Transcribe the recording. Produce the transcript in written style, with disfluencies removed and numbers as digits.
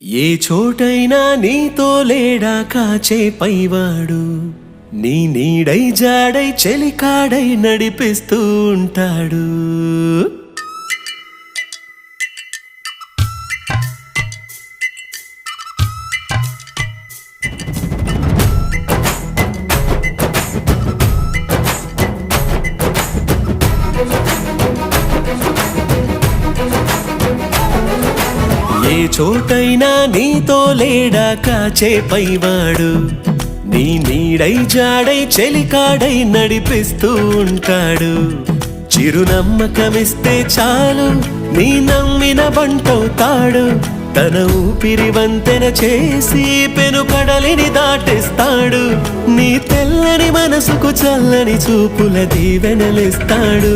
ఏ చోటైనా నీతో లేడా కాచే పైవాడు, నీ నీడై జాడై చెలికాడై నడిపిస్తూ ఉంటాడు. ఏ చోటైనా నీతో లేడా కాచే పైవాడు, నీ నీడై జాడై చెలికాడై నడిపిస్తూ ఉంటాడు. చిరునమ్మకమిస్తే చాలు నీ నమ్మిన బంటవుతాడు. తన ఊపిరి వంతెన చేసి పెను కడలిని దాటిస్తాడు. నీ తెల్లని మనసుకు చల్లని చూపుల దీవెనలిస్తాడు.